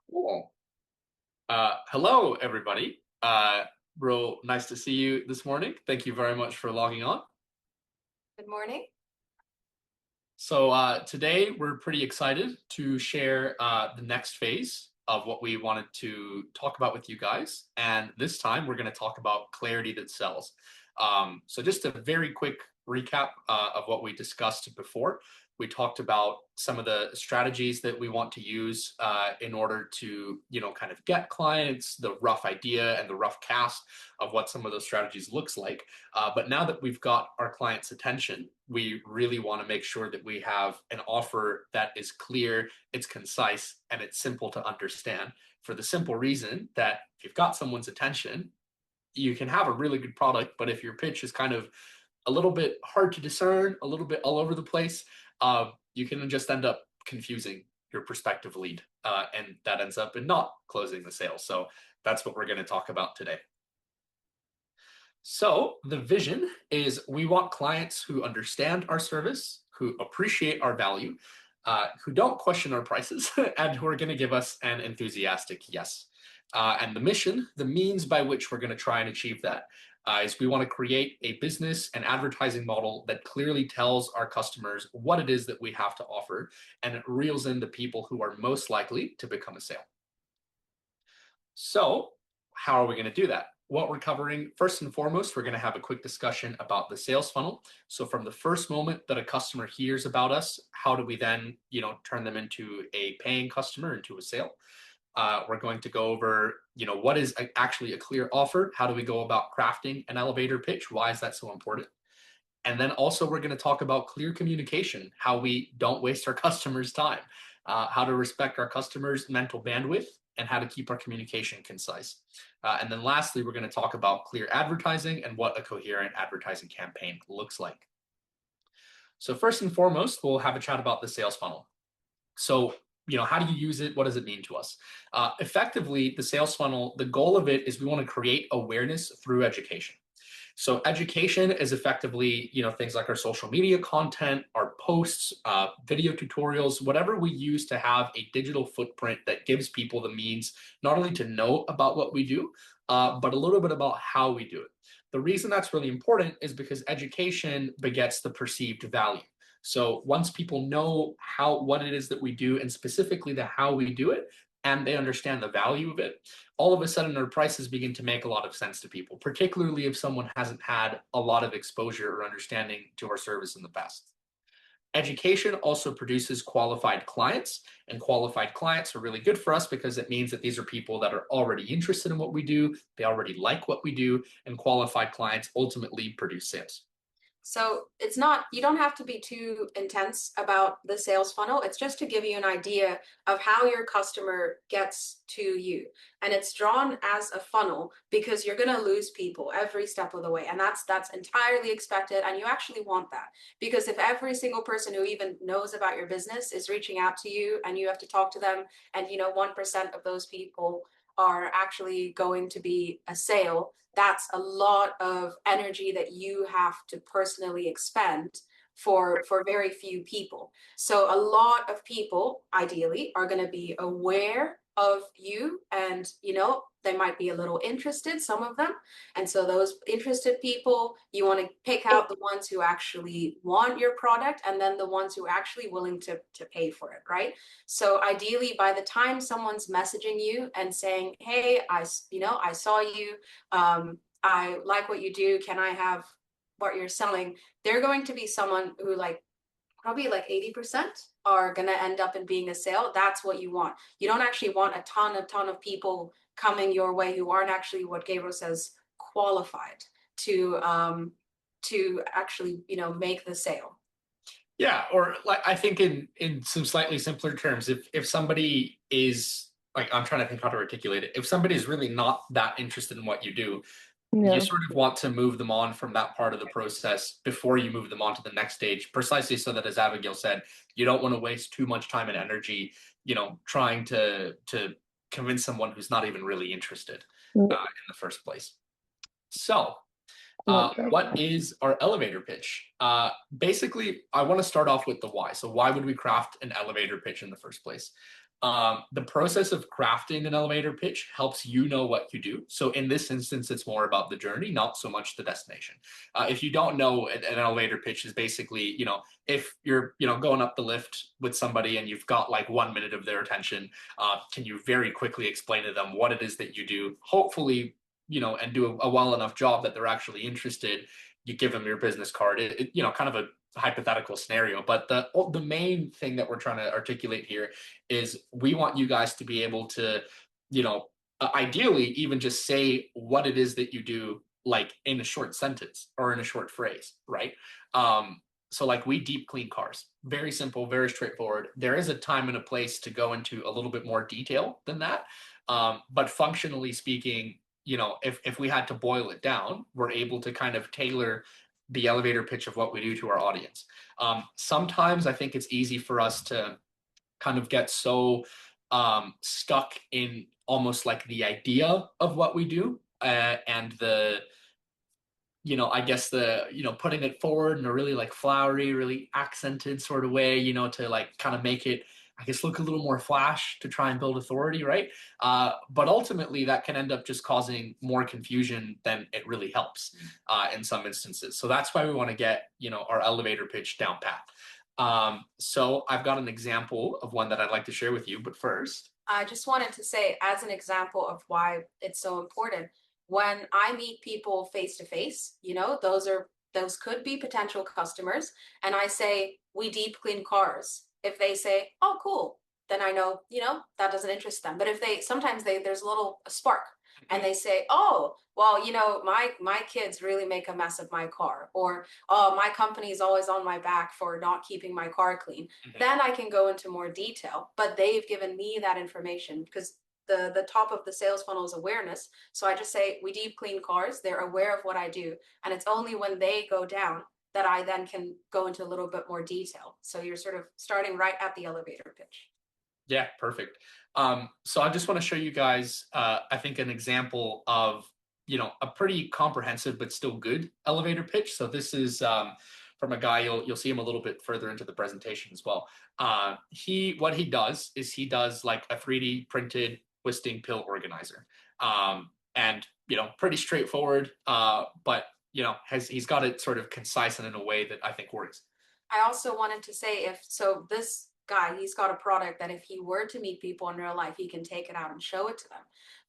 Cool. Hello, everybody. Real nice to see you this morning. Thank you very much for logging on. Good morning. So today we're pretty excited to share the next phase of what we wanted to talk about with you guys. And this time we're going to talk about clarity that sells. So just a very quick recap of what we discussed before. We talked about some of the strategies that we want to use in order to, kind of get clients, the rough idea and the rough cast of what some of those strategies looks like. But now that we've got our clients' attention, we really want to make sure that we have an offer that is clear, it's concise, and it's simple to understand. For the simple reason that if you've got someone's attention, you can have a really good product, but if your pitch is kind of a little bit hard to discern, a little bit all over the place, you can just end up confusing your prospective lead, and that ends up in not closing the sale. So that's what we're going to talk about today. So the vision is we want clients who understand our service, who appreciate our value, who don't question our prices, and who are going to give us an enthusiastic yes. And the mission, the means by which we're going to try and achieve that, is we want to create a business and advertising model that clearly tells our customers what it is that we have to offer, and it reels in the people who are most likely to become a sale. So how are we going to do that? What we're covering, first and foremost, we're going to have a quick discussion about the sales funnel. So from the first moment that a customer hears about us, how do we then, turn them into a paying customer, into a sale? We're going to go over, what is actually a clear offer? How do we go about crafting an elevator pitch? Why is that so important? And then also we're going to talk about clear communication, how we don't waste our customers' time, how to respect our customers' mental bandwidth, and how to keep our communication concise. And then lastly, we're going to talk about clear advertising and what a coherent advertising campaign looks like. So first and foremost, we'll have a chat about the sales funnel. So, how do you use it? What does it mean to us? Effectively, the sales funnel, the goal of it is we want to create awareness through education. So education is effectively, things like our social media content, our posts, video tutorials, whatever we use to have a digital footprint that gives people the means not only to know about what we do, but a little bit about how we do it. The reason that's really important is because education begets the perceived value. So once people know what it is that we do and specifically the how we do it, and they understand the value of it, all of a sudden their prices begin to make a lot of sense to people, particularly if someone hasn't had a lot of exposure or understanding to our service in the past. Education also produces qualified clients, and qualified clients are really good for us because it means that these are people that are already interested in what we do, they already like what we do, and qualified clients ultimately produce sales. So you don't have to be too intense about the sales funnel. It's just to give you an idea of how your customer gets to you. And it's drawn as a funnel because you're going to lose people every step of the way. And that's entirely expected. And you actually want that, because if every single person who even knows about your business is reaching out to you and you have to talk to them, and 1% of those people are actually going to be a sale, that's a lot of energy that you have to personally expend for very few people. So a lot of people ideally are going to be aware of you, and they might be a little interested, some of them. And so those interested people, you want to pick out the ones who actually want your product, and then the ones who are actually willing to pay for it, right? So ideally, by the time someone's messaging you and saying, hey, I saw you, I like what you do, can I have what you're selling? They're going to be someone who probably 80% are going to end up in being a sale. That's what you want. You don't actually want a ton of people coming your way who aren't actually, what Gabriel says, qualified to actually, make the sale. Yeah, or like I think in some slightly simpler terms, if somebody is like, I'm trying to think how to articulate it. If somebody is really not that interested in what you do, you Yeah. sort of want to move them on from that part of the process before you move them on to the next stage, precisely so that, as Abigail said, you don't want to waste too much time and energy, trying to convince someone who's not even really interested in the first place. So what is our elevator pitch? Basically, I want to start off with the why. So why would we craft an elevator pitch in the first place? The process of crafting an elevator pitch helps you know what you do. So in this instance, it's more about the journey, not so much the destination. If you don't know, an elevator pitch is basically, if you're, going up the lift with somebody and you've got like 1 minute of their attention, can you very quickly explain to them what it is that you do? Hopefully, and do a well enough job that they're actually interested. You give them your business card. Kind of a hypothetical scenario, but the main thing that we're trying to articulate here is we want you guys to be able to, ideally even just say what it is that you do, like in a short sentence or in a short phrase, right? So like we deep clean cars, very simple, very straightforward. There is a time and a place to go into a little bit more detail than that. But functionally speaking, if we had to boil it down, we're able to kind of tailor the elevator pitch of what we do to our audience. Sometimes I think it's easy for us to kind of get so stuck in almost like the idea of what we do, and I guess putting it forward in a really like flowery, really accented sort of way, to like kind of make it, I guess, look a little more flash to try and build authority, right? But ultimately, that can end up just causing more confusion than it really helps in some instances. So that's why we want to get, our elevator pitch down pat. So I've got an example of one that I'd like to share with you, but first. I just wanted to say, as an example of why it's so important, when I meet people face to face, those could be potential customers, and I say, we deep clean cars. If they say, oh, cool, then I know, that doesn't interest them. But if sometimes there's a spark, and they say, oh, well, my kids really make a mess of my car, or oh, my company is always on my back for not keeping my car clean. Mm-hmm. Then I can go into more detail, but they've given me that information because the top of the sales funnel is awareness. So I just say, we deep clean cars. They're aware of what I do, and it's only when they go down that I then can go into a little bit more detail. So you're sort of starting right at the elevator pitch. Yeah, perfect. So I just want to show you guys, I think, an example of, a pretty comprehensive but still good elevator pitch. So this is from a guy, you'll see him a little bit further into the presentation as well. What he does is he does like a 3D printed twisting pill organizer. And, pretty straightforward, but, he's got it sort of concise and in a way that I think works. I also wanted to say, this guy, he's got a product that if he were to meet people in real life, he can take it out and show it to them.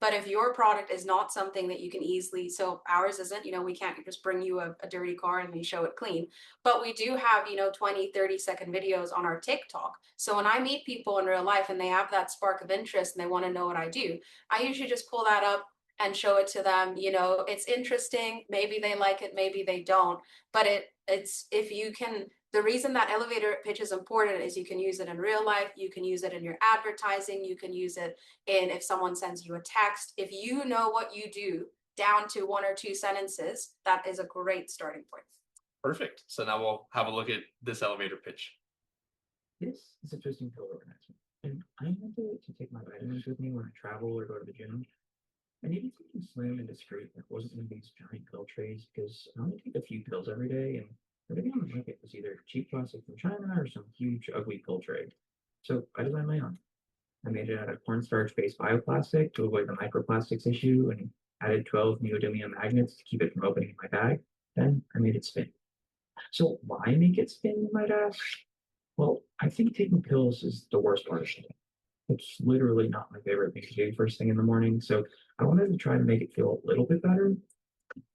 But if your product is not something that you can easily, so ours isn't, we can't just bring you a dirty car and we show it clean, but we do have, 20, 30-second videos on our TikTok. So when I meet people in real life and they have that spark of interest and they want to know what I do, I usually just pull that up and show it to them. It's interesting. Maybe they like it, maybe they don't, but if you can. The reason that elevator pitch is important is you can use it in real life, you can use it in your advertising, you can use it in if someone sends you a text. If you know what you do down to 1 or 2 sentences, that is a great starting point. Perfect. So now we'll have a look at this elevator pitch. This is a twisting pill organizer, and I need to take my vitamins with me when I travel or go to the gym. I needed something slim and discreet that wasn't in these giant pill trays because I only take a few pills every day, and everything on the market was either cheap plastic from China or some huge, ugly pill tray. So I designed my own. I made it out of cornstarch-based bioplastic to avoid the microplastics issue and added 12 neodymium magnets to keep it from opening in my bag. Then I made it spin. So why make it spin, you might ask? Well, I think taking pills is the worst part of it. It's literally not my favorite thing to do first thing in the morning, so I wanted to try to make it feel a little bit better.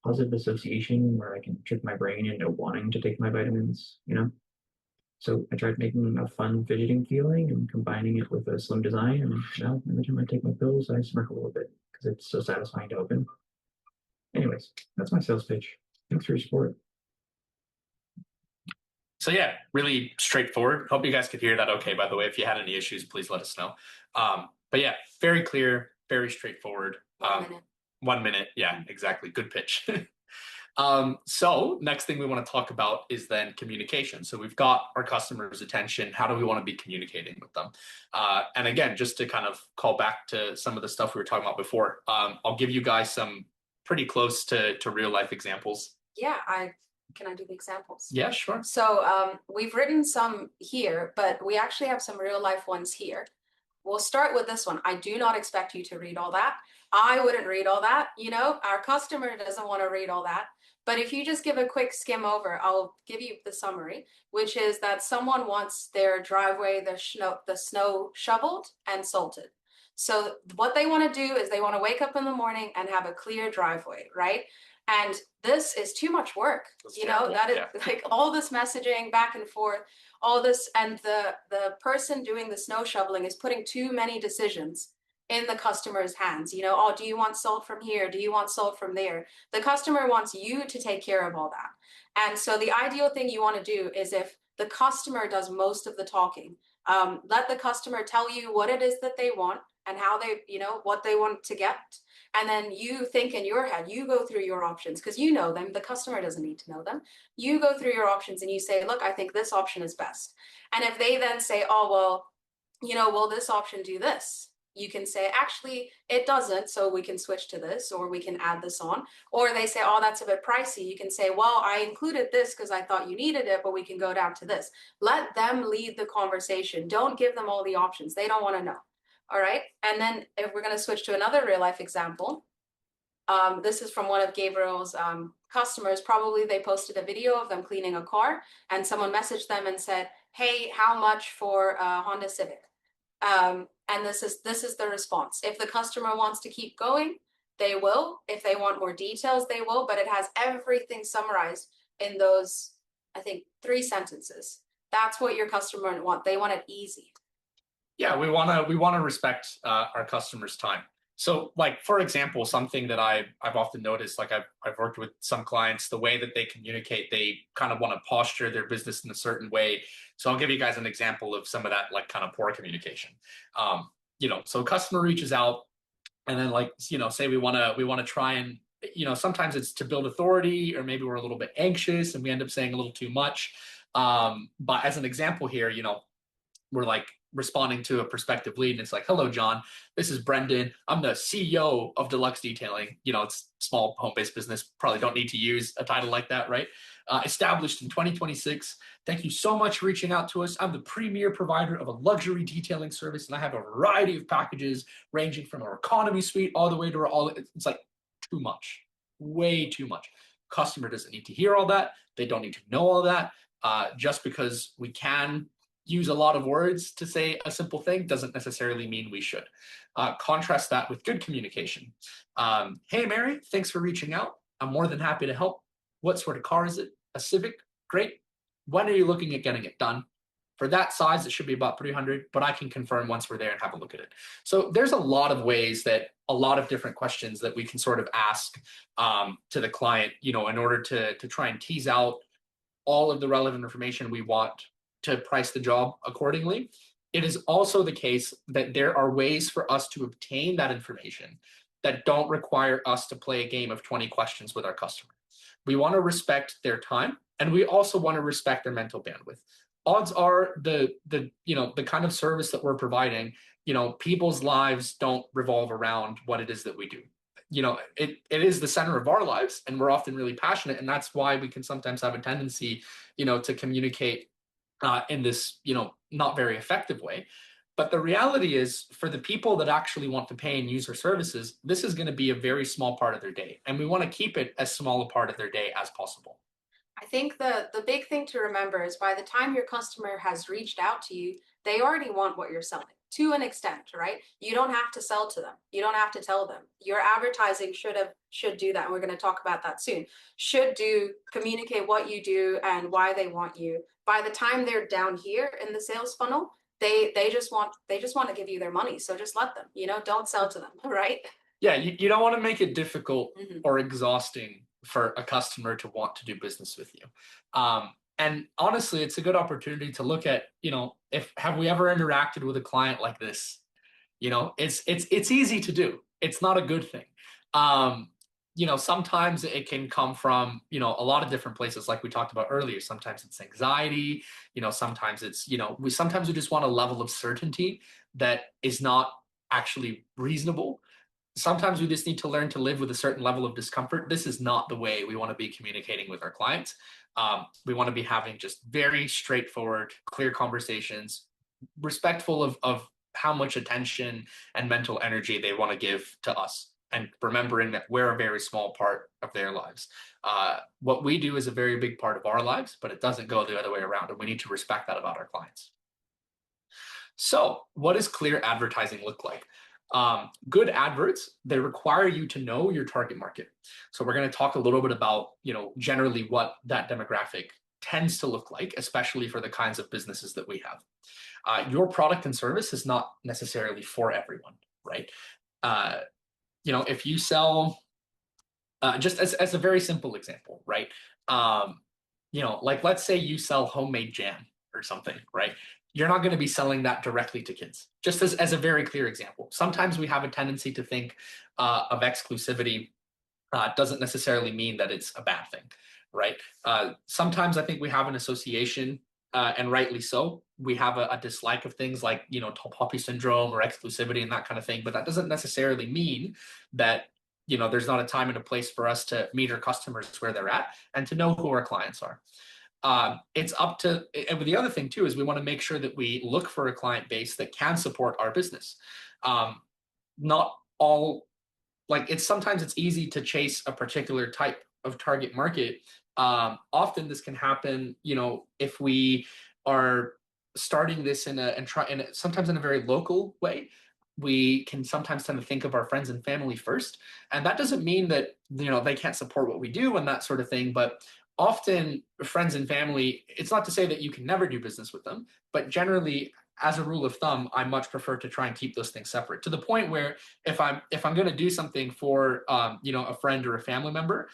Positive association where I can trick my brain into wanting to take my vitamins, So I tried making a fun fidgeting feeling and combining it with a slim design, and now every time I take my pills, I smirk a little bit because it's so satisfying to open. Anyways, that's my sales pitch. Thanks for your support. So yeah, really straightforward. Hope you guys could hear that okay, by the way. If you had any issues, please let us know. But yeah, very clear, very straightforward. 1 minute. 1 minute. Yeah, exactly. Good pitch. So next thing we want to talk about is then communication. So we've got our customers' attention. How do we want to be communicating with them? And again, just to kind of call back to some of the stuff we were talking about before, I'll give you guys some pretty close to real life examples. Yeah, can I do the examples? Yeah, sure. So we've written some here, but we actually have some real life ones here. we'll start with this one. I do not expect you to read all that. I wouldn't read all that. You know, our customer doesn't want to read all that. But if you just give a quick skim over, I'll give you the summary, which is that someone wants their driveway, the snow shoveled and salted. So what they want to do is they want to wake up in the morning and have a clear driveway, right? And this is too much work. That's you know, terrible. that is Yeah. like all this messaging back and forth, all this, and the person doing the snow shoveling is putting too many decisions in the customer's hands. You know, oh, do you want salt from here? Do you want salt from there? The customer wants you to take care of all that. And so the ideal thing you want to do is if the customer does most of the talking, let the customer tell you what it is that they want and how they, you know, what they want to get. And then you think in your head, you go through your options because you know them. The customer doesn't need to know them. You go through your options and you say, look, I think this option is best. And if they then say, oh, well, you know, will this option do this? You can say, actually, it doesn't, so we can switch to this, or we can add this on. Or they say, oh, that's a bit pricey. You can say, well, I included this because I thought you needed it, but we can go down to this. Let them lead the conversation. Don't give them all the options. They don't want to know. All right. And then if we're going to switch to another real life example, this is from one of Gabriel's customers. Probably they posted a video of them cleaning a car, and someone messaged them and said, hey, how much for a Honda Civic? And this is the response. If the customer wants to keep going, they will. If they want more details, they will. But it has everything summarized in those, I think, 3 sentences. That's what your customer want. They want it easy. Yeah, we want to respect our customers' time. So, like for example, something that I've often noticed, like I've worked with some clients, the way that they communicate, they kind of want to posture their business in a certain way. So I'll give you guys an example of some of that, like kind of poor communication. You know, so a customer reaches out, and then like you know, say we want to try and you know, sometimes it's to build authority, or maybe we're a little bit anxious and we end up saying a little too much. But as an example here, you know, we're like responding to a prospective lead and it's like, hello, John, this is Brendan. I'm the CEO of Deluxe Detailing. You know, it's small home-based business. Probably don't need to use a title like that, right? Established in 2026. Thank you so much for reaching out to us. I'm the premier provider of a luxury detailing service, and I have a variety of packages ranging from our economy suite all the way to our all. It's like too much, way too much. Customer doesn't need to hear all that. They don't need to know all that. Just because we can use a lot of words to say a simple thing doesn't necessarily mean we should. Contrast that with good communication. Hey, Mary, thanks for reaching out. I'm more than happy to help. What sort of car is it? A Civic? Great. When are you looking at getting it done? For that size, it should be about 300, but I can confirm once we're there and have a look at it. So there's a lot of ways that a lot of different questions that we can sort of ask to the client, you know, in order to try and tease out all of the relevant information we want to price the job accordingly. It is also the case that there are ways for us to obtain that information that don't require us to play a game of 20 questions with our customer. We want to respect their time, and we also want to respect their mental bandwidth. Odds are the you know, the kind of service that we're providing, you know, people's lives don't revolve around what it is that we do. You know, it is the center of our lives, and we're often really passionate, and that's why we can sometimes have a tendency, you know, to communicate in this, you know, not very effective way. But the reality is, for the people that actually want to pay and use our services, this is going to be a very small part of their day, and we want to keep it as small a part of their day as possible. I think the big thing to remember is by the time your customer has reached out to you, they already want what you're selling to an extent, right? You don't have to sell to them. You don't have to tell them. Your advertising should do that. And we're going to talk about that soon. Should communicate what you do and why they want you. By the time they're down here in the sales funnel, they just want to give you their money. So just let them, you know, don't sell to them, right? Yeah, you don't want to make it difficult Mhm. or exhausting for a customer to want to do business with you. And honestly, it's a good opportunity to look at, you know, if have we ever interacted with a client like this? You know, it's easy to do. It's not a good thing. You know, sometimes it can come from, you know, a lot of different places, like we talked about earlier. Sometimes it's anxiety, you know, sometimes it's, you know, we just want a level of certainty that is not actually reasonable. Sometimes we just need to learn to live with a certain level of discomfort. This is not the way we want to be communicating with our clients. We want to be having just very straightforward, clear conversations, respectful of how much attention and mental energy they want to give to us, and remembering that we're a very small part of their lives. What we do is a very big part of our lives, but it doesn't go the other way around, and we need to respect that about our clients. So what does clear advertising look like? Good adverts, they require you to know your target market. So we're going to talk a little bit about, generally what that demographic tends to look like, especially for the kinds of businesses that we have. Your product and service is not necessarily for everyone, right? If you sell, just as a very simple example, right? Like let's say you sell homemade jam or something, right? You're not going to be selling that directly to kids, just as a very clear example. Sometimes we have a tendency to think of exclusivity doesn't necessarily mean that it's a bad thing, right? Sometimes I think we have an association, and rightly so. We have a dislike of things like, tall poppy syndrome or exclusivity and that kind of thing, but that doesn't necessarily mean that, there's not a time and a place for us to meet our customers where they're at and to know who our clients are. It's up to, and the other thing too is we want to make sure that we look for a client base that can support our business. Not all, like sometimes it's easy to chase a particular type of target market. Often this can happen, if we are starting this sometimes in a very local way. We can sometimes tend to think of our friends and family first, and that doesn't mean that they can't support what we do and that sort of thing, but often friends and family, it's not to say that you can never do business with them, but generally, as a rule of thumb, I much prefer to try and keep those things separate, to the point where if I'm going to do something for a friend or a family member,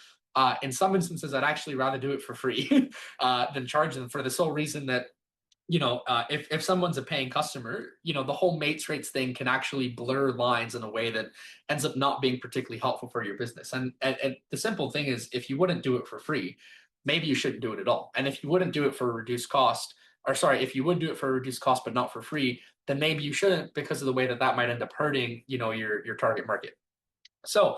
in some instances I'd actually rather do it for free than charge them, for the sole reason that if someone's a paying customer, the whole mates rates thing can actually blur lines in a way that ends up not being particularly helpful for your business. And the simple thing is, if you wouldn't do it for free, maybe you shouldn't do it at all. And if you wouldn't do it for a reduced cost, if you would do it for a reduced cost but not for free, then maybe you shouldn't, because of the way that might end up hurting, your target market. So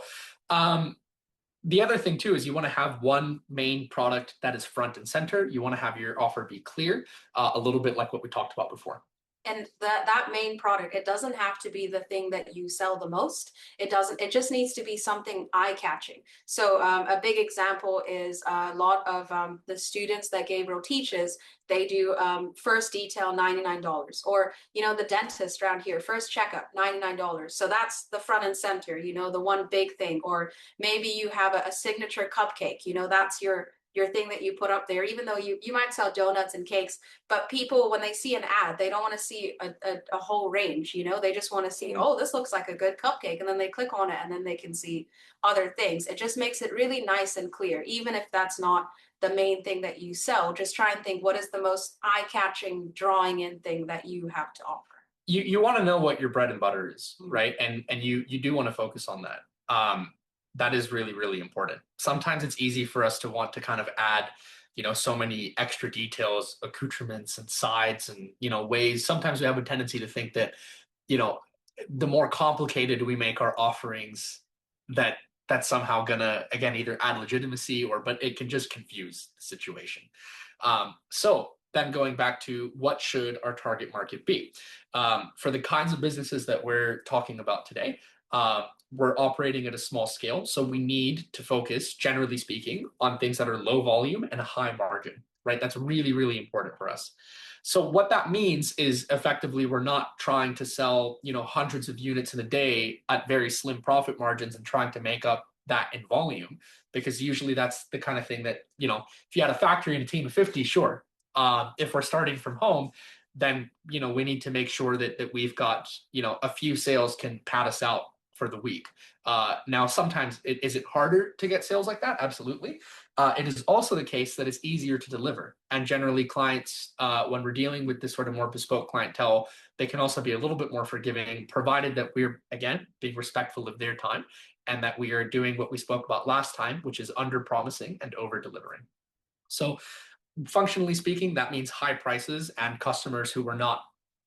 the other thing too is you want to have one main product that is front and center. You want to have your offer be clear, a little bit like what we talked about before. And that main product, it doesn't have to be the thing that you sell the most. It just needs to be something eye-catching. So a big example is a lot of the students that Gabriel teaches, they do first detail $99, or the dentist around here, first checkup $99. So that's the front and center, the one big thing. Or maybe you have a signature cupcake, that's your thing that you put up there, even though you might sell donuts and cakes, but people, when they see an ad, they don't want to see a whole range, they just want to see, oh, this looks like a good cupcake, and then they click on it and then they can see other things. It just makes it really nice and clear. Even if that's not the main thing that you sell, just try and think, what is the most eye-catching, drawing in thing that you have to offer? You want to know what your bread and butter is, right? And you do want to focus on that. That is really, really important. Sometimes it's easy for us to want to kind of add, so many extra details, accoutrements and sides and, ways. Sometimes we have a tendency to think that, the more complicated we make our offerings, that's somehow gonna, again, either add legitimacy but it can just confuse the situation. So then going back to what should our target market be? For the kinds of businesses that we're talking about today, we're operating at a small scale, so we need to focus, generally speaking, on things that are low volume and a high margin, right? That's really, really important for us. So what that means is effectively we're not trying to sell, hundreds of units in a day at very slim profit margins and trying to make up that in volume, because usually that's the kind of thing that, if you had a factory and a team of 50, sure. If we're starting from home, then, we need to make sure that we've got, a few sales can pad us out for the week. Now, sometimes is it harder to get sales like that? Absolutely. It is also the case that it's easier to deliver. And generally clients, when we're dealing with this sort of more bespoke clientele, they can also be a little bit more forgiving, provided that we're, again, being respectful of their time and that we are doing what we spoke about last time, which is under promising and over delivering. So functionally speaking, that means high prices and customers who are not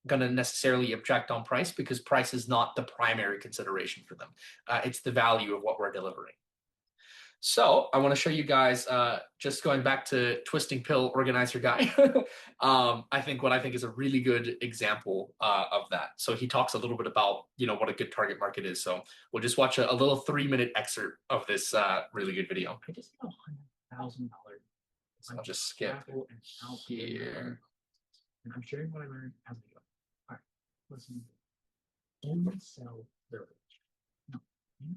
going to necessarily object on price, because price is not the primary consideration for them. It's the value of what we're delivering. So I want to show you guys, just going back to twisting pill organizer guy. I think what I think is a really good example of that. So he talks a little bit about, what a good target market is. So we'll just watch a little 3-minute excerpt of this really good video. I just got $100,000. So I'll just skip here. And I'm sharing what I learned as we go. All right, listen. Only sell their rich. Now,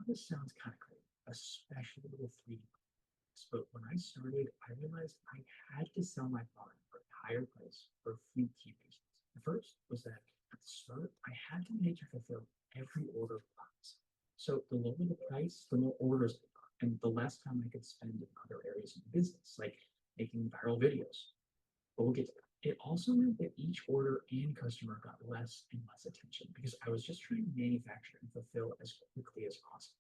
this sounds kind of crazy, especially with 3D. But when I started, I realized I had to sell my product for a higher price for a few key reasons. The first was that at the start, I had to make to fulfill every order price. So the lower the price, the more orders I got, and the less time I could spend in other areas of the business, like making viral videos. But we'll get to that. It also meant that each order and customer got less and less attention because I was just trying to manufacture and fulfill as quickly as possible.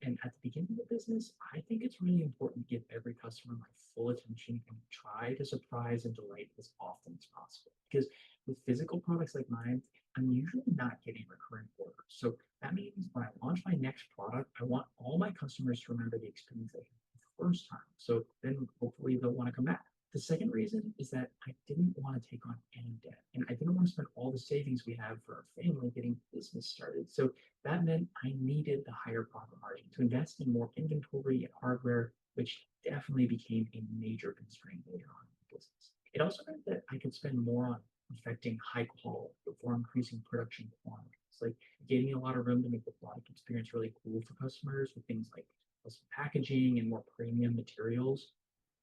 And at the beginning of the business, I think it's really important to give every customer my full attention and try to surprise and delight as often as possible. Because with physical products like mine, I'm usually not getting recurrent orders. So that means when I launch my next product, I want all my customers to remember the experience they had the first time. So then hopefully they'll want to come back. The second reason is that I didn't want to take on any debt, and I didn't want to spend all the savings we have for our family getting business started. So that meant I needed the higher profit margin to invest in more inventory and hardware, which definitely became a major constraint later on in the business. It also meant that I could spend more on perfecting high quality before increasing production quantities. Like it gave me a lot of room to make the product experience really cool for customers with things like custom packaging and more premium materials.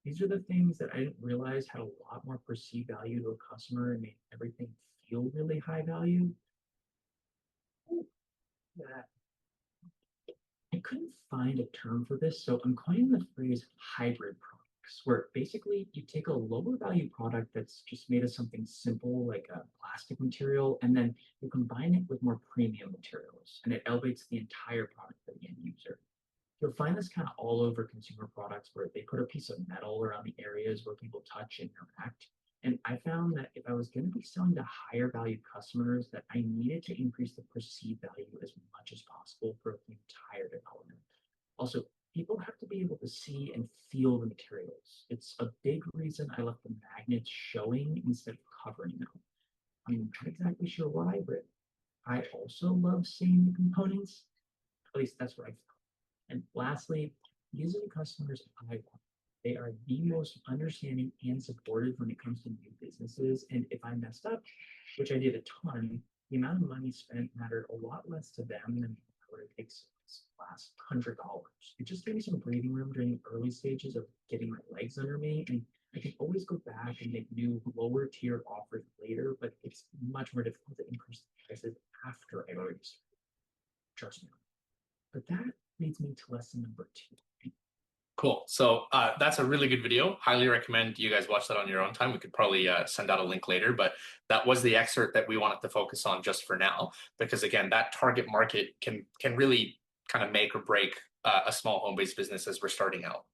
These are the things that I didn't realize had a lot more perceived value to a customer and made everything feel really high value. That I couldn't find a term for this, so I'm coining the phrase hybrid products, where basically you take a lower value product that's just made of something simple like a plastic material, and then you combine it with more premium materials, and it elevates the entire product for the end user. You'll find this kind of all over consumer products where they put a piece of metal around the areas where people touch and interact. And I found that if I was going to be selling to higher value customers, that I needed to increase the perceived value as much as possible for the entire development. Also, people have to be able to see and feel the materials. It's a big reason I left the magnets showing instead of covering them. I'm not exactly sure why, but I also love seeing the components. At least that's what I found. And lastly, these are the customers I want. They are the most understanding and supportive when it comes to new businesses. And if I messed up, which I did a ton, the amount of money spent mattered a lot less to them than what it takes this last $100. It just gave me some breathing room during the early stages of getting my legs under me. And I can always go back and make new lower tier offers later, but it's much more difficult to increase the prices after I already started. Trust me. But that leads me to lesson number 2. Cool. So that's a really good video. Highly recommend you guys watch that on your own time. We could probably send out a link later, but that was the excerpt that we wanted to focus on just for now, because again, that target market can really kind of make or break a small home-based business as we're starting out.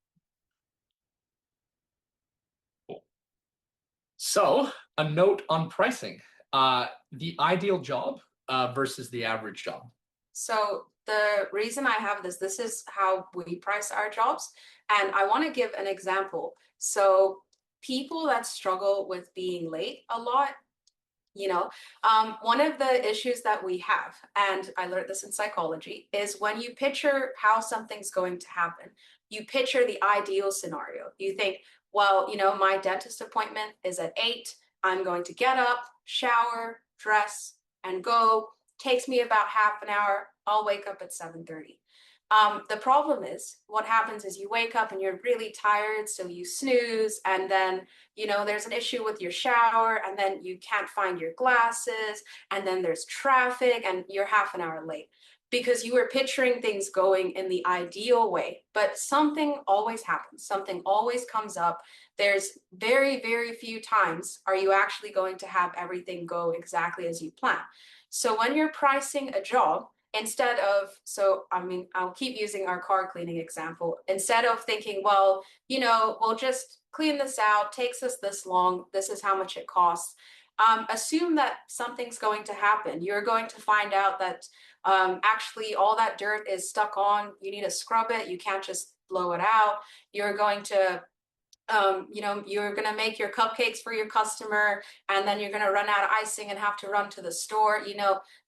Cool. So a note on pricing, the ideal job versus the average job. So the reason I have this is how we price our jobs. And I want to give an example. So people that struggle with being late a lot, one of the issues that we have, and I learned this in psychology, is when you picture how something's going to happen, you picture the ideal scenario. You think, well, my dentist appointment is at 8. I'm going to get up, shower, dress, and go. Takes me about half an hour. I'll wake up at 7:30. The problem is what happens is you wake up and you're really tired, so you snooze, and then there's an issue with your shower, and then you can't find your glasses, and then there's traffic, and you're half an hour late because you were picturing things going in the ideal way. But something always happens. Something always comes up. There's very, very few times are you actually going to have everything go exactly as you plan. So when you're pricing a job, I'll keep using our car cleaning example. Instead of thinking, well, we'll just clean this out, takes us this long, this is how much it costs. Assume that something's going to happen. You're going to find out that actually all that dirt is stuck on. You need to scrub it. You can't just blow it out. You're going to you're going to make your cupcakes for your customer, and then you're going to run out of icing and have to run to the store.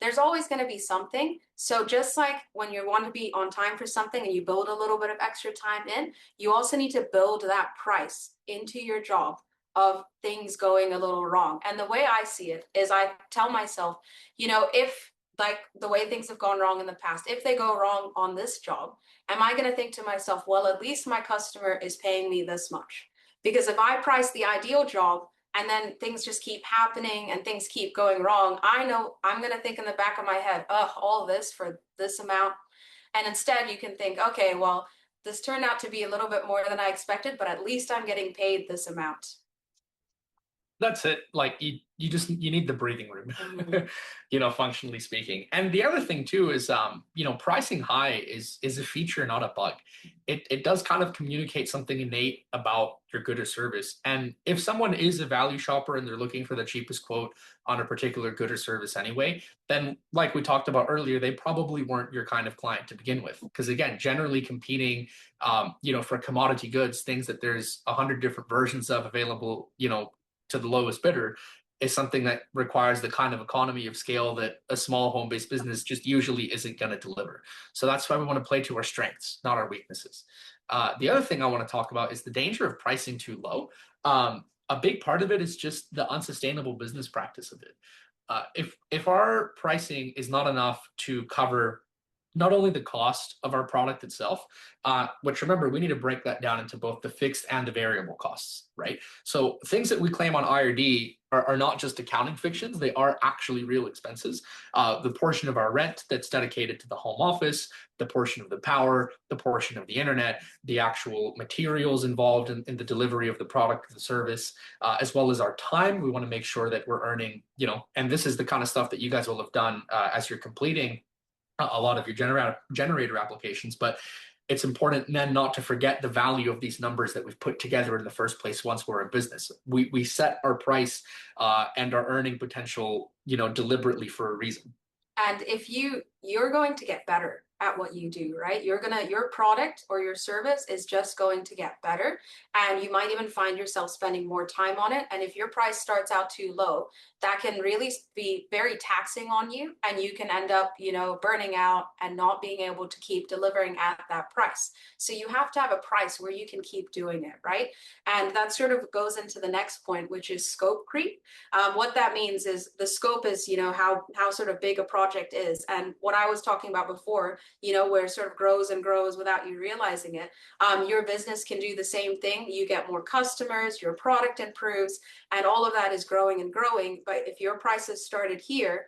There's always going to be something. So just like when you want to be on time for something and you build a little bit of extra time in, you also need to build that price into your job of things going a little wrong. And the way I see it is I tell myself, if like the way things have gone wrong in the past, if they go wrong on this job, am I going to think to myself, well, at least my customer is paying me this much? Because if I price the ideal job and then things just keep happening and things keep going wrong, I know I'm going to think in the back of my head, oh, all this for this amount. And instead you can think, okay, well, this turned out to be a little bit more than I expected, but at least I'm getting paid this amount. That's it. Like you need the breathing room, functionally speaking. And the other thing too is, pricing high is a feature, not a bug. It does kind of communicate something innate about your good or service. And if someone is a value shopper and they're looking for the cheapest quote on a particular good or service anyway, then like we talked about earlier, they probably weren't your kind of client to begin with. Because again, generally competing, for commodity goods, things that there's 100 different versions of available, to the lowest bidder, is something that requires the kind of economy of scale that a small home-based business just usually isn't going to deliver. So that's why we want to play to our strengths, not our weaknesses. The other thing I want to talk about is the danger of pricing too low. A big part of it is just the unsustainable business practice of it. If our pricing is not enough to cover not only the cost of our product itself, which remember, we need to break that down into both the fixed and the variable costs, right? So things that we claim on IRD are not just accounting fictions, they are actually real expenses. The portion of our rent that's dedicated to the home office, the portion of the power, the portion of the internet, the actual materials involved in the delivery of the product or the service, as well as our time. We want to make sure that we're earning, and this is the kind of stuff that you guys will have done as you're completing a lot of your generator applications, but it's important then not to forget the value of these numbers that we've put together in the first place once we're a business. We set our price and our earning potential, deliberately for a reason. And if you're going to get better at what you do, right? Your product or your service is just going to get better, and you might even find yourself spending more time on it. And if your price starts out too low, that can really be very taxing on you, and you can end up, burning out and not being able to keep delivering at that price. So you have to have a price where you can keep doing it, right? And that sort of goes into the next point, which is scope creep. What that means is the scope is, how sort of big a project is. And what I was talking about before, where it sort of grows and grows without you realizing it. Your business can do the same thing. You get more customers, your product improves, and all of that is growing and growing. But if your prices started here,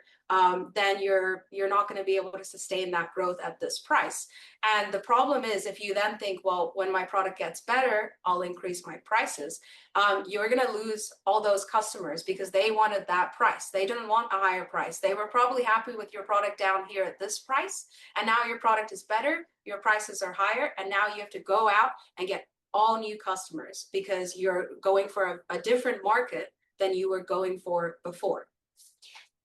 then you're not going to be able to sustain that growth at this price. And the problem is, if you then think, well, when my product gets better, I'll increase my prices, you're going to lose all those customers because they wanted that price. They didn't want a higher price. They were probably happy with your product down here at this price, and now your product is better, your prices are higher, and now you have to go out and get all new customers because you're going for a different market than you were going for before.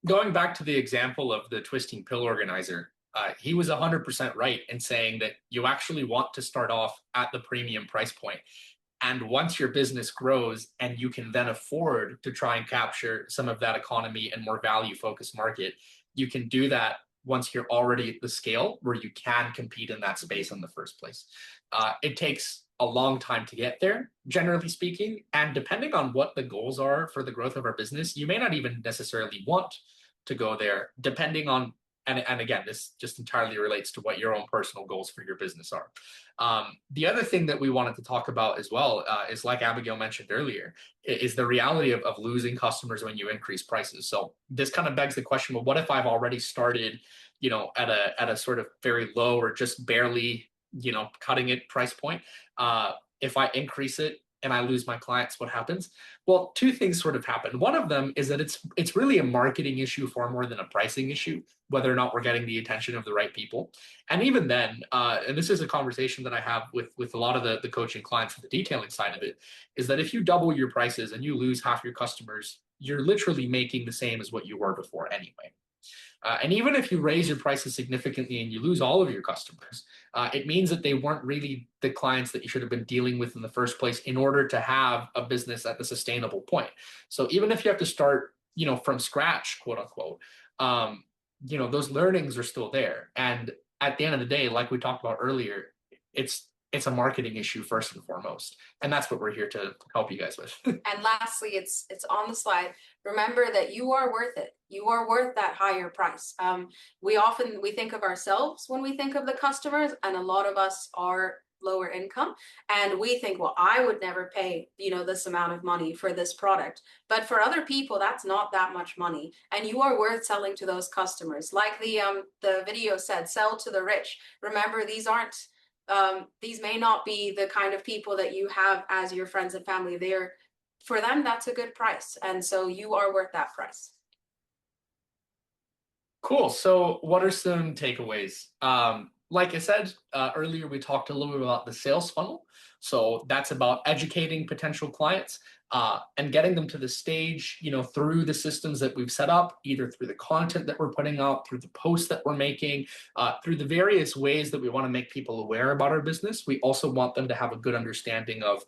Going back to the example of the twisting pill organizer, he was 100% right in saying that you actually want to start off at the premium price point. And once your business grows and you can then afford to try and capture some of that economy and more value focused market, you can do that once you're already at the scale where you can compete in that space in the first place. It takes a long time to get there, generally speaking. And depending on what the goals are for the growth of our business, you may not even necessarily want to go there, depending on, and again, this just entirely relates to what your own personal goals for your business are. The other thing that we wanted to talk about as well is, like Abigail mentioned earlier, is the reality of losing customers when you increase prices. So this kind of begs the question, well, what if I've already started, at a sort of very low or just barely, cutting it price point? If I increase it and I lose my clients, what happens? Well, two things sort of happen. One of them is that it's really a marketing issue far more than a pricing issue, whether or not we're getting the attention of the right people. And even then, and this is a conversation that I have with a lot of the coaching clients for the detailing side of it, is that if you double your prices and you lose half your customers, you're literally making the same as what you were before anyway. And even if you raise your prices significantly and you lose all of your customers, it means that they weren't really the clients that you should have been dealing with in the first place in order to have a business at the sustainable point. So even if you have to start, from scratch, quote unquote, those learnings are still there. And at the end of the day, like we talked about earlier, it's a marketing issue first and foremost, and that's what we're here to help you guys with. And lastly, it's on the slide. Remember that you are worth it. You are worth that higher price. We think of ourselves when we think of the customers, and a lot of us are lower income, and we think, well, I would never pay this amount of money for this product. But for other people, that's not that much money, and you are worth selling to those customers. Like the video said, sell to the rich. Remember, these may not be the kind of people that you have as your friends and family. For them, that's a good price. And so you are worth that price. Cool. So what are some takeaways? Like I said earlier, we talked a little bit about the sales funnel. So that's about educating potential clients and getting them to the stage, through the systems that we've set up, either through the content that we're putting out, through the posts that we're making, through the various ways that we want to make people aware about our business. We also want them to have a good understanding of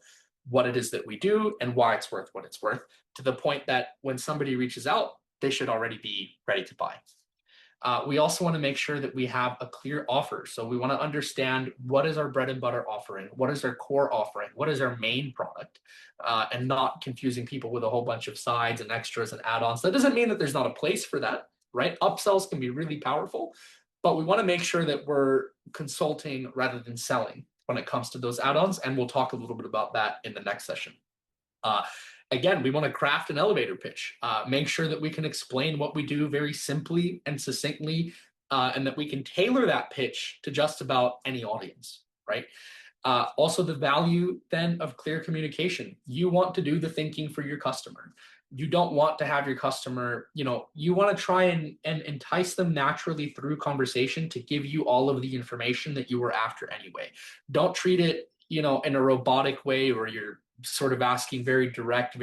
what it is that we do and why it's worth what it's worth, to the point that when somebody reaches out, they should already be ready to buy. We also want to make sure that we have a clear offer. So we want to understand what is our bread and butter offering, what is our core offering, what is our main product, and not confusing people with a whole bunch of sides and extras and add-ons. That doesn't mean that there's not a place for that, right? Upsells can be really powerful, but we want to make sure that we're consulting rather than selling when it comes to those add-ons, and we'll talk a little bit about that in the next session. Again, we want to craft an elevator pitch, make sure that we can explain what we do very simply and succinctly, and that we can tailor that pitch to just about any audience, right? Also, the value then of clear communication. You want to do the thinking for your customer. You don't want to have your customer, you want to try and entice them naturally through conversation to give you all of the information that you were after anyway. Don't treat it, in a robotic way where you're sort of asking very direct,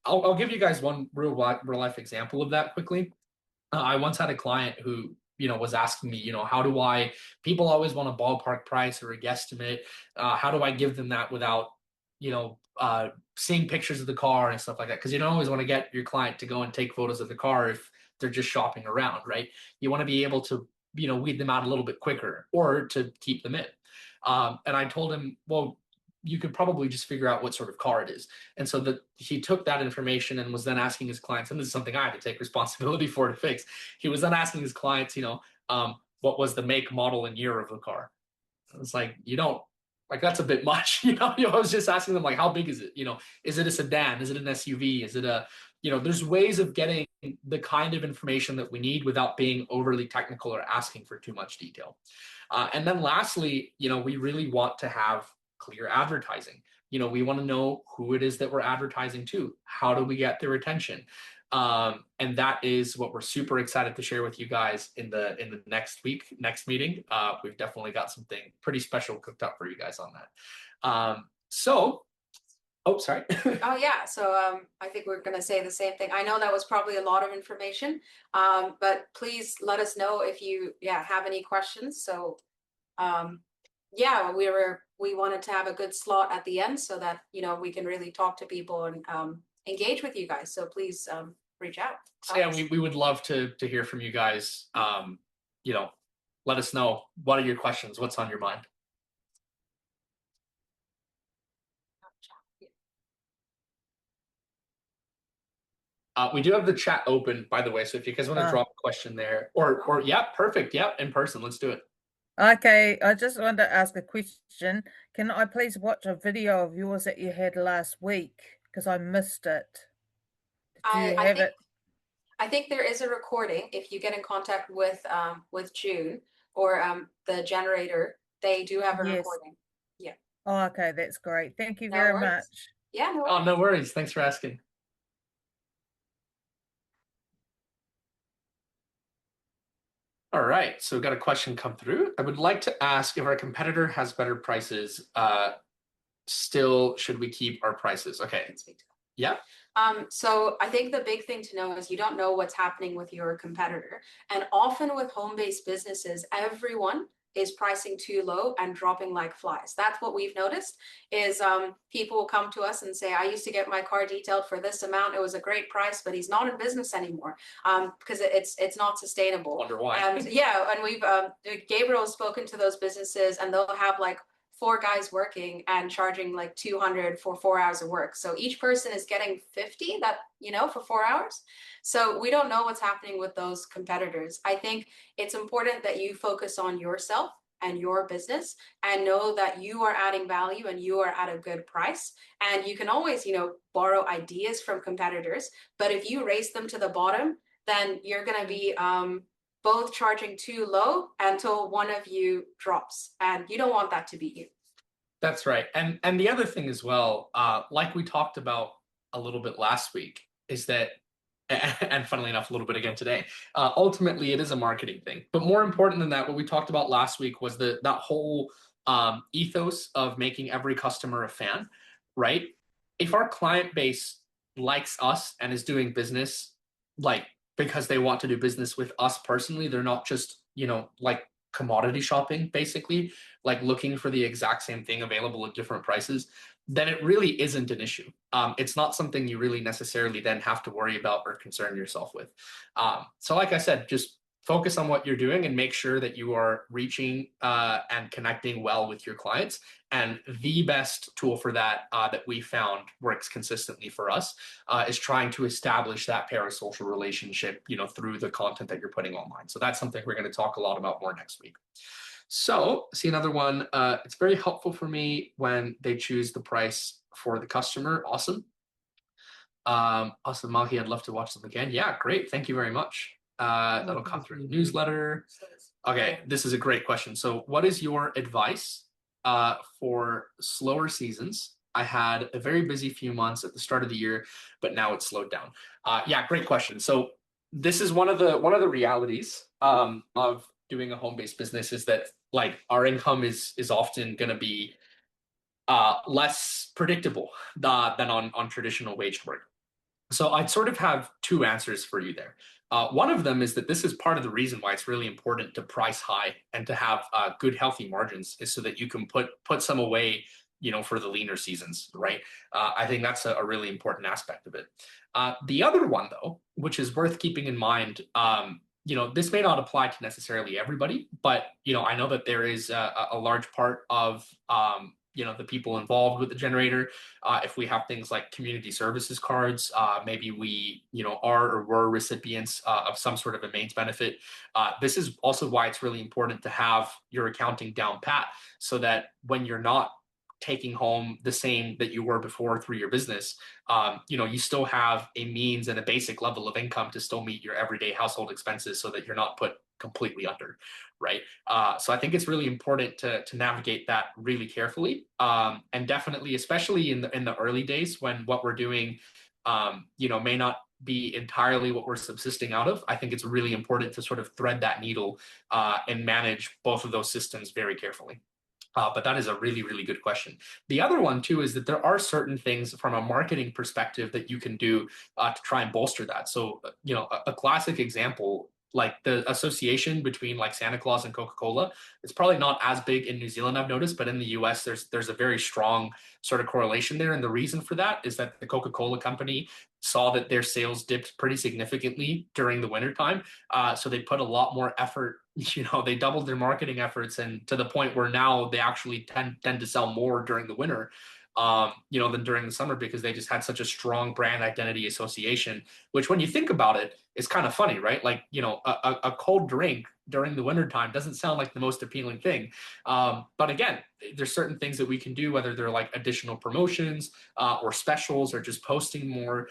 I'll give you guys one real life example of that quickly. I once had a client who, was asking me, people always want a ballpark price or a guesstimate. How do I give them that without, seeing pictures of the car and stuff like that? Because you don't always want to get your client to go and take photos of the car if they're just shopping around, right? You want to be able to, weed them out a little bit quicker or to keep them in. And I told him, well, you could probably just figure out what sort of car it is. And so that he took that information and was then asking his clients, and this is something I had to take responsibility for to fix. He was then asking his clients, what was the make, model, and year of the car? I was like, that's a bit much. I was just asking them, like, how big is it? Is it a sedan? Is it an SUV? Is it there's ways of getting the kind of information that we need without being overly technical or asking for too much detail. And then lastly, we really want to have clear advertising. We want to know who it is that we're advertising to. How do we get their attention? And that is what we're super excited to share with you guys in the next meeting. We've definitely got something pretty special cooked up for you guys on that. Oh, sorry. Oh yeah. So I think we're going to say the same thing. I know that was probably a lot of information, but please let us know if you have any questions. So we wanted to have a good slot at the end so that we can really talk to people and engage with you guys. So please reach out. Yeah, we would love to hear from you guys. Let us know, what are your questions, what's on your mind. We do have the chat open, by the way, so if you guys want to drop a question there, or yeah, perfect, yeah, in person, let's do it. Okay, I just wanted to ask a question. Can I please watch a video of yours that you had last week? Because I missed it. Do you have it? I think there is a recording. If you get in contact with June or the generator, they do have a recording. Yeah. Oh, okay, that's great. Thank you very much. Yeah, no worries. Oh, no worries. Thanks for asking. All right, so we've got a question come through. I would like to ask, if our competitor has better prices, still should we keep our prices? Okay. Yeah. So I think the big thing to know is you don't know what's happening with your competitor. And often with home-based businesses, everyone is pricing too low and dropping like flies. That's what we've noticed is people will come to us and say, I used to get my car detailed for this amount. It was a great price, but he's not in business anymore because it's not sustainable. Wonder why. And we've Gabriel has spoken to those businesses and they'll have like 4 guys working and charging like 200 for 4 hours of work. So each person is getting 50 for 4 hours. So we don't know what's happening with those competitors. I think it's important that you focus on yourself and your business and know that you are adding value and you are at a good price. And you can always, borrow ideas from competitors, but if you race them to the bottom, then you're going to be both charging too low until one of you drops, and you don't want that to be you. That's right. And the other thing as well, like we talked about a little bit last week, is that, and funnily enough, a little bit again today, ultimately it is a marketing thing. But more important than that, what we talked about last week was that whole ethos of making every customer a fan, right? If our client base likes us and is doing business like because they want to do business with us personally, they're not just, like commodity shopping, basically, like looking for the exact same thing available at different prices, then it really isn't an issue. It's not something you really necessarily then have to worry about or concern yourself with. So like I said, just focus on what you're doing and make sure that you are reaching and connecting well with your clients. And the best tool for that that we found works consistently for us is trying to establish that parasocial relationship, through the content that you're putting online. So that's something we're going to talk a lot about more next week. So see another one. It's very helpful for me when they choose the price for the customer. Awesome. Awesome, Mahi, I'd love to watch them again. Yeah, great. Thank you very much. That'll come through the newsletter. Okay, this is a great question. So what is your advice for slower seasons? I had a very busy few months at the start of the year, but now it's slowed down. Yeah, great question. So this is one of the realities of doing a home-based business is that like our income is often going to be less predictable than on traditional wage work. So I'd sort of have 2 answers for you there. One of them is that this is part of the reason why it's really important to price high and to have good, healthy margins, is so that you can put some away, for the leaner seasons, right? I think that's a really important aspect of it. The other one, though, which is worth keeping in mind, this may not apply to necessarily everybody, but I know that there is a large part of the people involved with the generator. If we have things like community services cards, maybe we, are or were recipients of some sort of a mains benefit. This is also why it's really important to have your accounting down pat, so that when you're not taking home the same that you were before through your business, you still have a means and a basic level of income to still meet your everyday household expenses, so that you're not put completely under, right? So I think it's really important to navigate that really carefully, and definitely, especially in the early days when what we're doing, may not be entirely what we're subsisting out of. I think it's really important to sort of thread that needle and manage both of those systems very carefully. But that is a really, really good question. The other one, too, is that there are certain things from a marketing perspective that you can do to try and bolster that. So, a classic example, like the association between like Santa Claus and Coca-Cola, it's probably not as big in New Zealand, I've noticed, but in the US, there's a very strong sort of correlation there. And the reason for that is that the Coca-Cola company saw that their sales dipped pretty significantly during the wintertime. So they put a lot more effort, they doubled their marketing efforts, and to the point where now they actually tend to sell more during the winter, than during the summer, because they just had such a strong brand identity association, which when you think about it, is kind of funny, right? Like, a cold drink during the wintertime doesn't sound like the most appealing thing. But again, there's certain things that we can do, whether they're like additional promotions or specials or just posting more.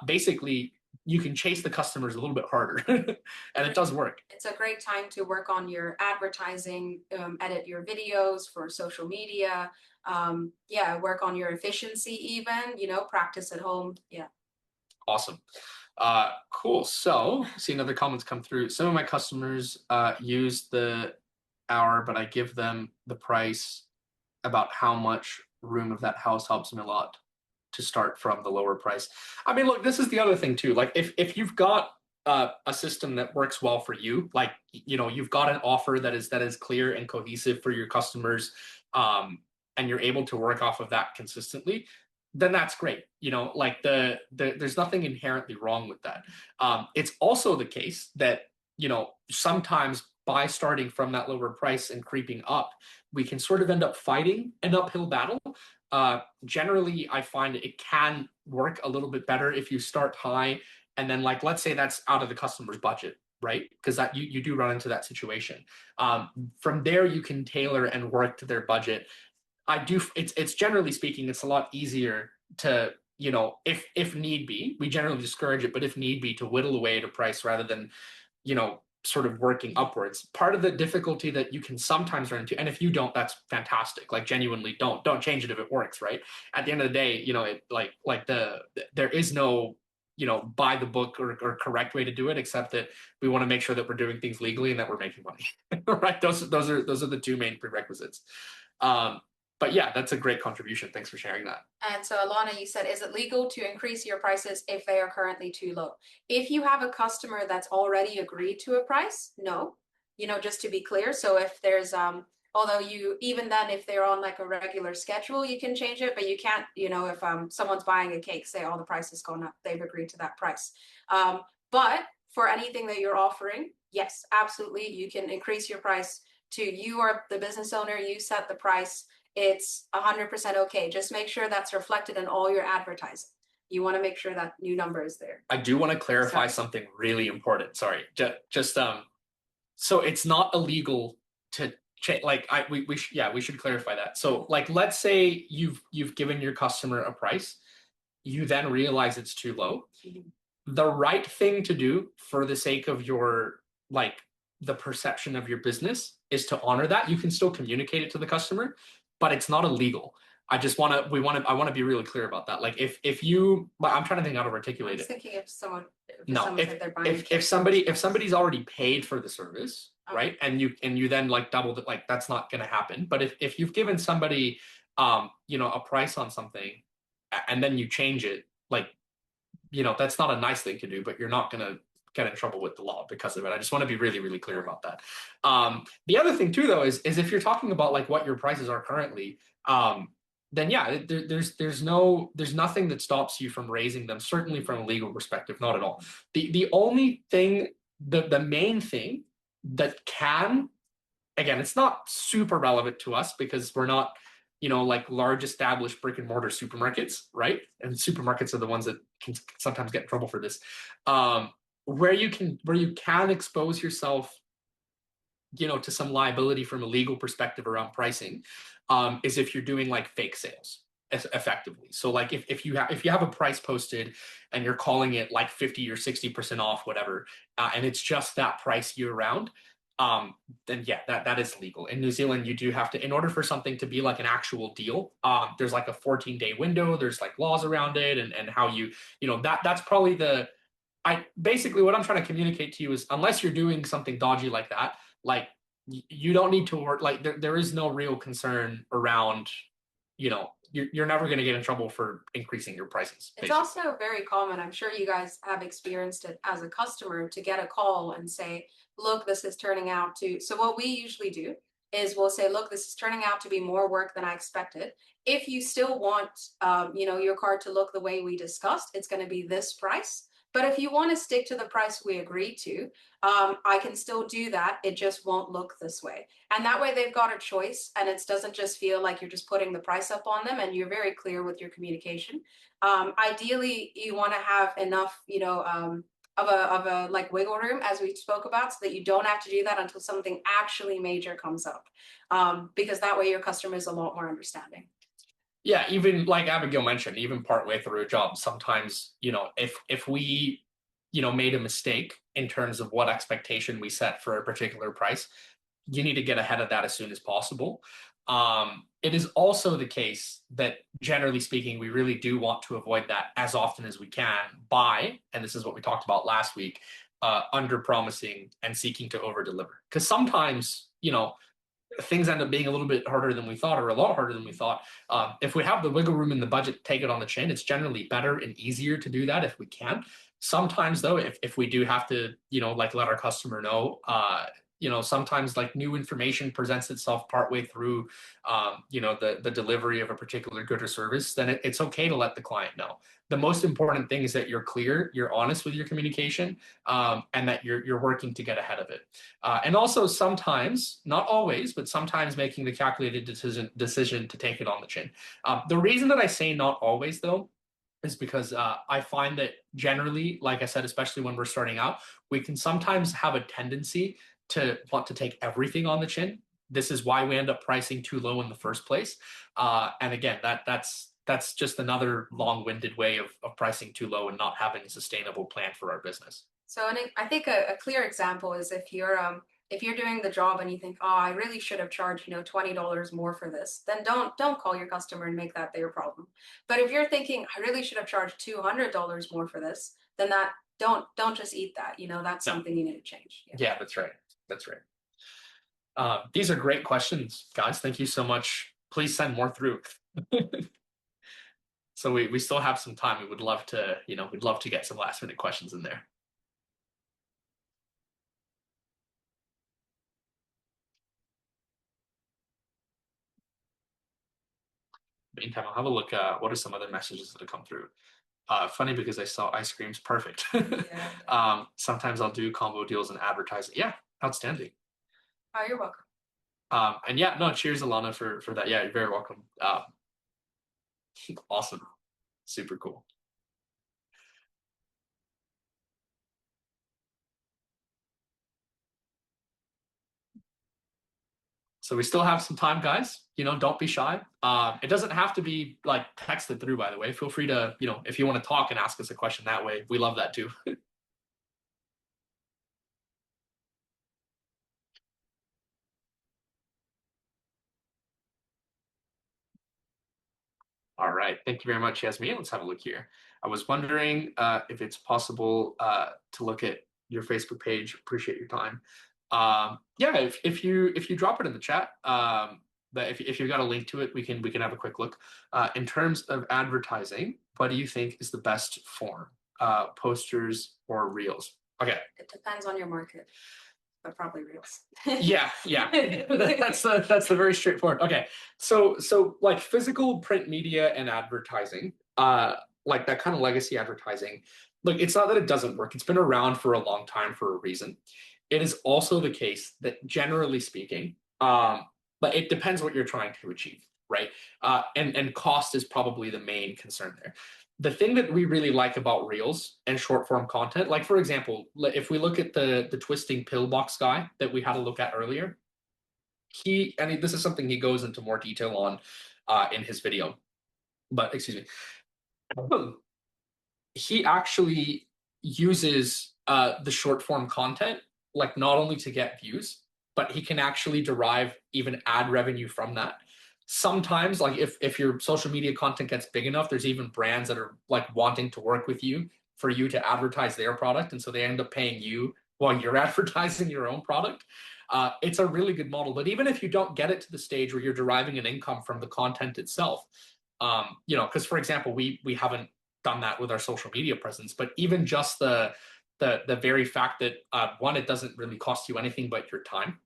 Basically, you can chase the customers a little bit harder and it does work. It's a great time to work on your advertising, edit your videos for social media, work on your efficiency even, practice at home. Yeah. Awesome. Cool. So see another comments come through. Some of my customers use the hour, but I give them the price about how much room of that house helps me a lot. to start from the lower price. I mean, look, this is the other thing too. Like if you've got a system that works well for you, like you've got an offer that is clear and cohesive for your customers, and you're able to work off of that consistently, then that's great. Like there's nothing inherently wrong with that. It's also the case that sometimes by starting from that lower price and creeping up, we can sort of end up fighting an uphill battle. Generally, I find it can work a little bit better if you start high, and then, like, let's say that's out of the customer's budget, right? Because that you do run into that situation. From there, you can tailor and work to their budget. It's generally speaking, it's a lot easier to, if need be, we generally discourage it, but if need be, to whittle away at a price rather than, sort of working upwards. Part of the difficulty that you can sometimes run into, and if you don't, that's fantastic. Like, genuinely don't change it if it works, right? At the end of the day, there is no, by the book or correct way to do it, except that we want to make sure that we're doing things legally and that we're making money, right? Those are the two main prerequisites. But yeah, that's a great contribution. Thanks for sharing that. And so, Alana, you said, is it legal to increase your prices if they are currently too low? If you have a customer that's already agreed to a price, no, just to be clear. So if there's, although even then, if they're on like a regular schedule, you can change it, but you can't, if someone's buying a cake, say, oh, the price has gone up, they've agreed to that price. But for anything that you're offering, yes, absolutely, you can increase your price you are the business owner, you set the price. It's 100% okay. Just make sure that's reflected in all your advertising. You want to make sure that new number is there. I do want to clarify something really important. Sorry, just so it's not illegal to change. Like we should clarify that. So, like, let's say you've given your customer a price, you then realize it's too low. Mm-hmm. The right thing to do for the sake of your, like, the perception of your business is to honor that. You can still communicate it to the customer, but it's not illegal. I want to be really clear about that. Like, if you, I'm trying to think how to articulate it. Thinking if someone, if somebody's already paid for the service, okay, right, and you then like doubled it, like, that's not going to happen. But if you've given somebody, a price on something, and then you change it, like, that's not a nice thing to do, but you're not going to get in trouble with the law because of it. I just want to be really, really clear about that. The other thing too, though, is if you're talking about like what your prices are currently, then yeah, there's nothing that stops you from raising them. Certainly from a legal perspective, not at all. The only thing, the main thing that can, again, it's not super relevant to us because we're not, like, large established brick and mortar supermarkets, right? And supermarkets are the ones that can sometimes get in trouble for this. Where you can expose yourself, to some liability from a legal perspective around pricing, is if you're doing like fake sales effectively. So like if you have a price posted and you're calling it like 50 or 60% off, whatever, and it's just that price year round, then yeah, that is legal. In New Zealand, you do have to, in order for something to be like an actual deal, there's like a 14-day window, there's like laws around it, and how that's probably basically what I'm trying to communicate to you is, unless you're doing something dodgy like that, like, you don't need to work, like, there is no real concern around, you're never going to get in trouble for increasing your prices. It's also very common, I'm sure you guys have experienced it as a customer, to get a call and say, look, this is turning out to, so what we usually do is we'll say, look, this is turning out to be more work than I expected. If you still want, your card to look the way we discussed, it's going to be this price. But if you want to stick to the price we agreed to, I can still do that. It just won't look this way. And that way they've got a choice, and it doesn't just feel like you're just putting the price up on them, and you're very clear with your communication. Ideally, you want to have enough, of a like wiggle room, as we spoke about, so that you don't have to do that until something actually major comes up. Because that way your customer is a lot more understanding. Yeah, even like Abigail mentioned, even partway through a job, sometimes, if we, made a mistake in terms of what expectation we set for a particular price, you need to get ahead of that as soon as possible. It is also the case that, generally speaking, we really do want to avoid that as often as we can by, and this is what we talked about last week, under promising and seeking to over deliver. Because sometimes, things end up being a little bit harder than we thought, or a lot harder than we thought. If we have the wiggle room in the budget to take it on the chin, it's generally better and easier to do that if we can. Sometimes though, if we do have to, like let our customer know, sometimes like new information presents itself partway through, the delivery of a particular good or service, then it's okay to let the client know. The most important thing is that you're clear, you're honest with your communication, and that you're working to get ahead of it. And also sometimes, not always, but sometimes making the calculated decision to take it on the chin. The reason that I say not always though is because I find that generally, like I said, especially when we're starting out, we can sometimes have a tendency to want to take everything on the chin. This is why we end up pricing too low in the first place. And again, that's just another long-winded way of pricing too low and not having a sustainable plan for our business. So I think a clear example is if you're doing the job and you think, oh, I really should have charged, $20 more for this, then don't call your customer and make that their problem. But if you're thinking, I really should have charged $200 more for this, then don't just eat that. That's something you need to change. Yeah, that's right. That's right. These are great questions, guys. Thank you so much. Please send more through. So we still have some time. We would love to, we'd love to get some last minute questions in there. Meantime, I'll have a look at what are some other messages that have come through. Funny because I saw ice cream's perfect. Yeah. Sometimes I'll do combo deals and advertising. Yeah, outstanding. Oh, you're welcome. And yeah, no, cheers, Alana, for that. Yeah, you're very welcome. Awesome. Super cool. So we still have some time, guys. Don't be shy. It doesn't have to be like texted through, by the way. Feel free to, if you want to talk and ask us a question that way, we love that too. All right. Thank you very much, Yasmin. Let's have a look here. I was wondering if it's possible to look at your Facebook page. Appreciate your time. Yeah, if you drop it in the chat, but if you've got a link to it, we can have a quick look. In terms of advertising, what do you think is the best form? Posters or reels? Okay. It depends on your market, but probably reels. Yeah. That's the very straightforward. Okay. So like physical print media and advertising, like that kind of legacy advertising, look, it's not that it doesn't work. It's been around for a long time for a reason. It is also the case that generally speaking, but it depends what you're trying to achieve, right? And cost is probably the main concern there. The thing that we really like about reels and short form content, like for example, if we look at the twisting pillbox guy that we had a look at earlier, this is something he goes into more detail on in his video, but excuse me, he actually uses the short form content like not only to get views, but he can actually derive even ad revenue from that. Sometimes, like if your social media content gets big enough, there's even brands that are like wanting to work with you for you to advertise their product, and so they end up paying you while you're advertising your own product. It's a really good model. But even if you don't get it to the stage where you're deriving an income from the content itself, because for example, we haven't done that with our social media presence, but even just the very fact that one, it doesn't really cost you anything but your time,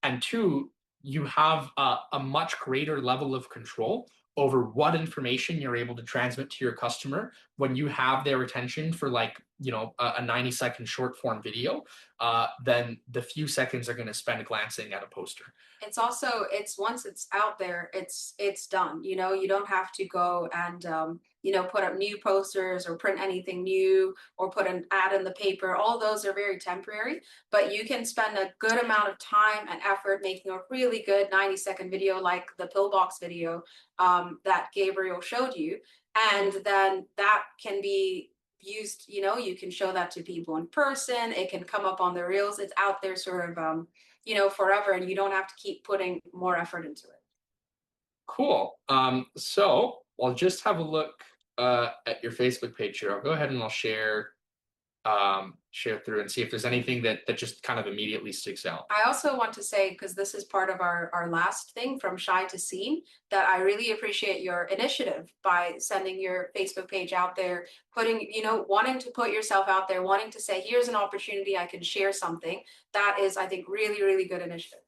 and two, you have a much greater level of control over what information you're able to transmit to your customer when you have their attention for like a 90-second short form video than the few seconds they're going to spend glancing at a poster. It's also, once it's out there, it's done. You don't have to go and put up new posters or print anything new or put an ad in the paper. All those are very temporary, but you can spend a good amount of time and effort making a really good 90-second video like the pillbox video that Gabriel showed you. And then that can be used, you can show that to people in person. It can come up on the reels. It's out there sort of, forever, and you don't have to keep putting more effort into it. Cool. So I'll just have a look at your Facebook page here. I'll go ahead and I'll share share through and see if there's anything that just kind of immediately sticks out. I also want to say, because this is part of our last thing from shy to seen, that I really appreciate your initiative by sending your Facebook page out there, putting, wanting to put yourself out there, wanting to say, here's an opportunity, I can share something. That is, I think, really, really good initiative.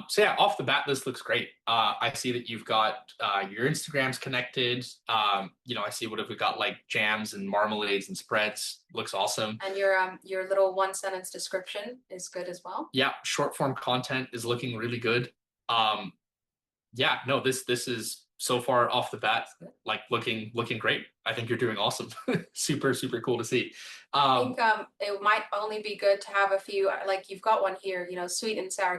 So yeah, off the bat, this looks great. I see that you've got your Instagrams connected. I see what have we got, like jams and marmalades and spreads. Looks awesome. And your little 1 sentence description is good as well. Yeah, short form content is looking really good. Yeah, no, this is so far off the bat, like looking great. I think you're doing awesome. Super, super cool to see. I think it might only be good to have a few, like you've got one here, sweet and sour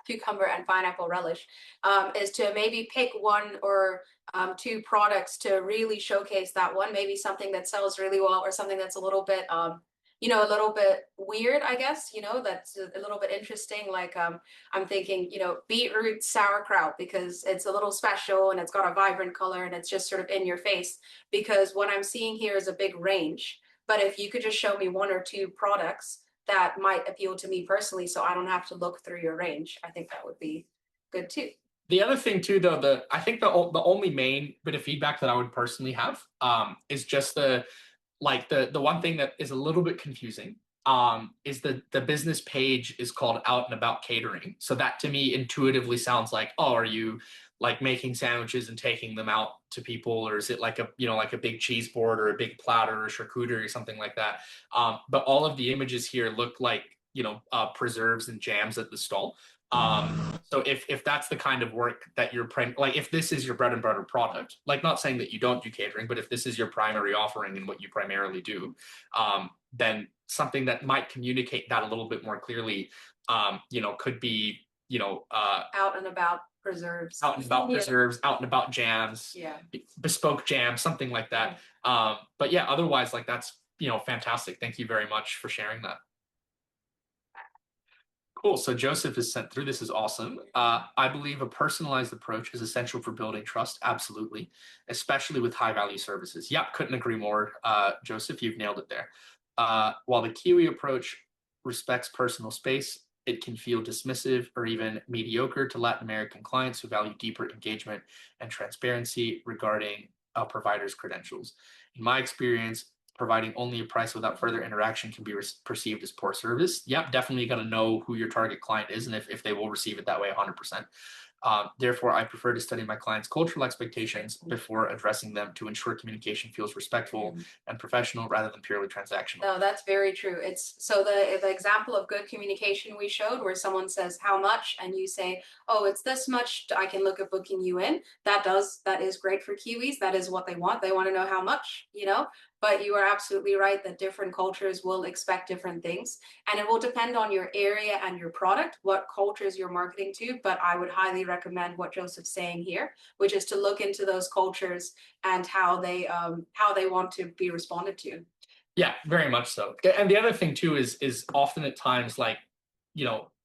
cucumber and pineapple relish, is to maybe pick one or two products to really showcase that one, maybe something that sells really well or something that's a little bit a little bit weird, I guess, that's a little bit interesting. Like I'm thinking, beetroot sauerkraut, because it's a little special and it's got a vibrant color and it's just sort of in your face, because what I'm seeing here is a big range. But if you could just show me one or two products that might appeal to me personally, so I don't have to look through your range, I think that would be good too. The other thing too, though, I think the only main bit of feedback that I would personally have is just the one thing that is a little bit confusing is the business page is called Out and About Catering. So that to me intuitively sounds like, oh, are you like making sandwiches and taking them out to people, or is it like a big cheese board or a big platter or charcuterie or something like that? But all of the images here look like preserves and jams at the stall. So if that's the kind of work that you're like, if this is your bread and butter product, like not saying that you don't do catering, but if this is your primary offering and what you primarily do, then something that might communicate that a little bit more clearly, could be, Out and About preserves. Out and About preserves, Out and About jams, Yeah. bespoke jam, something like that. But yeah, otherwise, like that's, fantastic. Thank you very much for sharing that. Cool. So Joseph is sent through. This is awesome. I believe a personalized approach is essential for building trust. Absolutely. Especially with high value services. Yep. Couldn't agree more. Joseph, you've nailed it there. While the Kiwi approach respects personal space, it can feel dismissive or even mediocre to Latin American clients who value deeper engagement and transparency regarding a provider's credentials. In my experience, providing only a price without further interaction can be perceived as poor service. Yep, definitely got to know who your target client is and if they will receive it that way 100%. Therefore, I prefer to study my clients' cultural expectations before addressing them to ensure communication feels respectful and professional rather than purely transactional. No, that's very true. It's so the example of good communication we showed, where someone says how much and you say, oh, it's this much, I can look at booking you in. That is great for Kiwis. That is what they want. They want to know how much, but you are absolutely right that different cultures will expect different things, and it will depend on your area and your product, what cultures you're marketing to. But I would highly recommend what Joseph's saying here, which is to look into those cultures and how they want to be responded to. Yeah, very much so. And the other thing too is often at times, like,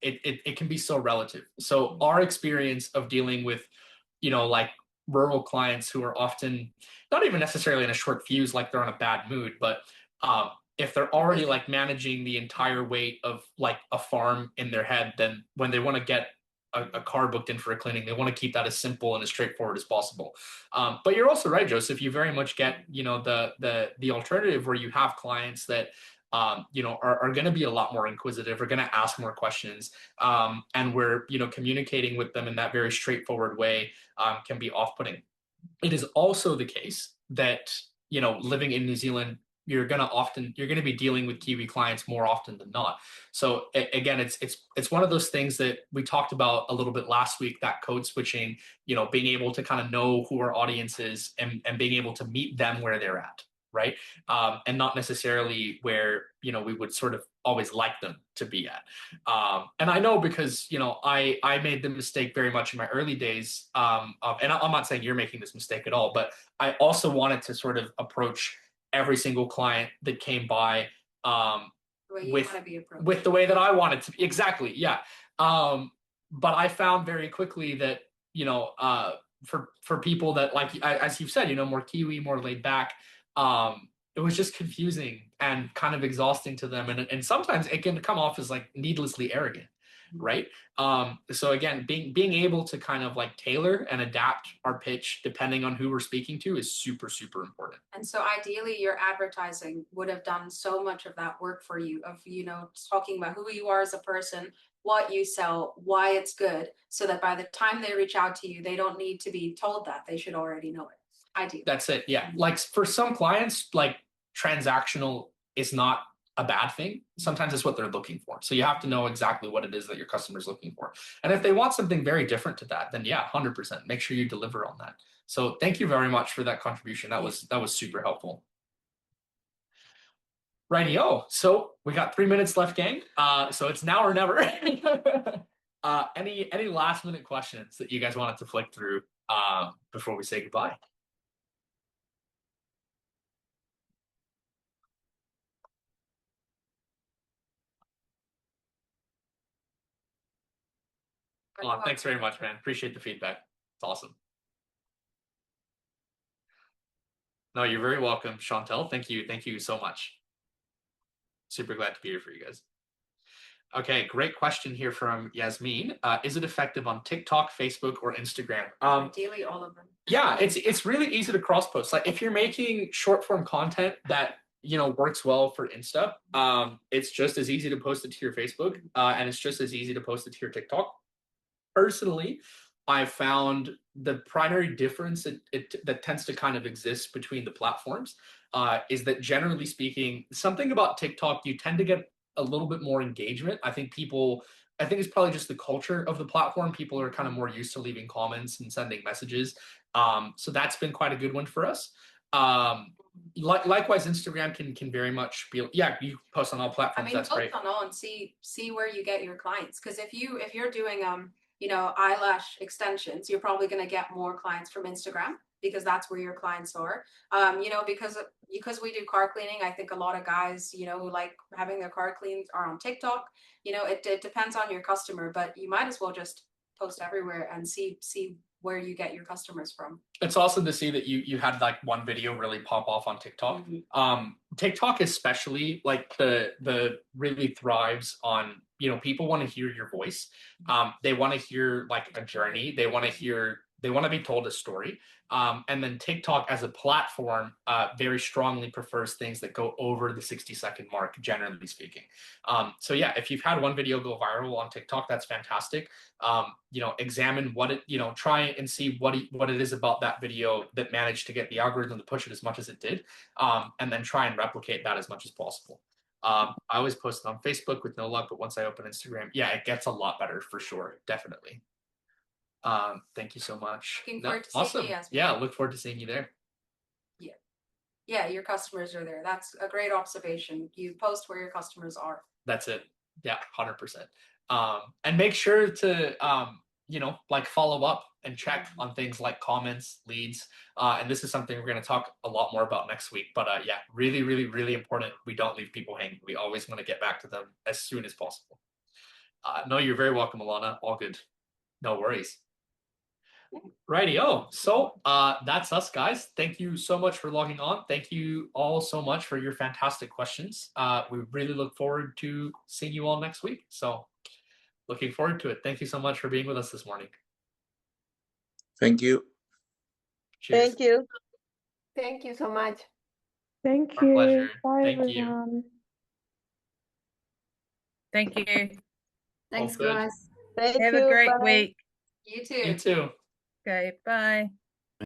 it can be so relative. So our experience of dealing with, like rural clients who are often not even necessarily in a short fuse, like they're on a bad mood, but if they're already like managing the entire weight of like a farm in their head, then when they want to get a car booked in for a cleaning, they want to keep that as simple and as straightforward as possible. But you're also right, Joseph. You very much get, the alternative where you have clients that are going to be a lot more inquisitive, are going to ask more questions, and we're communicating with them in that very straightforward way can be off-putting. It is also the case that living in New Zealand, you're going to be dealing with Kiwi clients more often than not. So again, it's one of those things that we talked about a little bit last week, that code switching, being able to kind of know who our audience is and being able to meet them where they're at, right? And not necessarily where we would sort of always like them to be at. And I know because I made the mistake very much in my early days, and I'm not saying you're making this mistake at all, but I also wanted to sort of approach every single client that came by with the way that I wanted to be. Exactly. Yeah. But I found very quickly that, for people that, like, as you've said, more Kiwi, more laid back, it was just confusing and kind of exhausting to them, and sometimes it can come off as like needlessly arrogant, right? So again, being able to kind of like tailor and adapt our pitch depending on who we're speaking to is super important. And so ideally your advertising would have done so much of that work for you, of, you know, talking about who you are as a person, what you sell, why it's good, so that by the time they reach out to you, they don't need to be told that, they should already know it. Ideally. That's it. Yeah. Like for some clients, like transactional is not a bad thing. Sometimes it's what they're looking for. So you have to know exactly what it is that your customer's looking for. And if they want something very different to that, then yeah, 100%. Make sure you deliver on that. So thank you very much for that contribution. That was super helpful. Rightio. So we got 3 minutes left, gang. So it's now or never. Any last minute questions that you guys wanted to flick through before we say goodbye? Oh, thanks very much, man. Appreciate the feedback. It's awesome. No, you're very welcome, Chantel. Thank you. Thank you so much. Super glad to be here for you guys. Okay, great question here from Yasmin. Is it effective on TikTok, Facebook, or Instagram? Ideally, all of them. Yeah, it's really easy to cross post. Like if you're making short form content that works well for Insta, it's just as easy to post it to your Facebook, and it's just as easy to post it to your TikTok. Personally, I found the primary difference that tends to kind of exist between the platforms is that generally speaking, something about TikTok, you tend to get a little bit more engagement. I think it's probably just the culture of the platform. People are kind of more used to leaving comments and sending messages. So that's been quite a good one for us. Likewise, Instagram can very much be, yeah, you post on all platforms. That's post great. on all and see where you get your clients. Because if you're doing eyelash extensions, you're probably going to get more clients from Instagram, because that's where your clients are. Because we do car cleaning, I think a lot of guys, who like having their car cleaned are on TikTok. It depends on your customer, but you might as well just post everywhere and see where you get your customers from. It's awesome to see that you had like one video really pop off on TikTok. Mm-hmm. TikTok especially, like the really thrives on, people want to hear your voice. They want to hear like a journey. They want to be told a story. And then TikTok as a platform very strongly prefers things that go over the 60-second mark, generally speaking. So yeah, if you've had one video go viral on TikTok, that's fantastic. Examine what it, try and see what it is about that video that managed to get the algorithm to push it as much as it did. And then try and replicate that as much as possible. I always post it on Facebook with no luck, but once I open Instagram, yeah, it gets a lot better for sure. Definitely. Thank you so much. Looking forward to awesome. seeing you, Yasmin. Yeah, look forward to seeing you there. Yeah, your customers are there. That's a great observation. You post where your customers are. That's it. Yeah, 100%. And make sure to follow up and check on things like comments, leads. And this is something we're going to talk a lot more about next week. But yeah, really, really, really important. We don't leave people hanging. We always want to get back to them as soon as possible. No, you're very welcome, Alana. All good. No worries. Rightio. So that's us, guys. Thank you so much for logging on. Thank you all so much for your fantastic questions. We really look forward to seeing you all next week. So looking forward to it. Thank you so much for being with us this morning. Thank you. Cheers. Thank you. Thank you so much. Thank Our you. pleasure. Bye, Thank you. everyone. Thank you. Thanks, good. guys. Thank Have you. a great Bye. week. You too. You too. Okay, bye.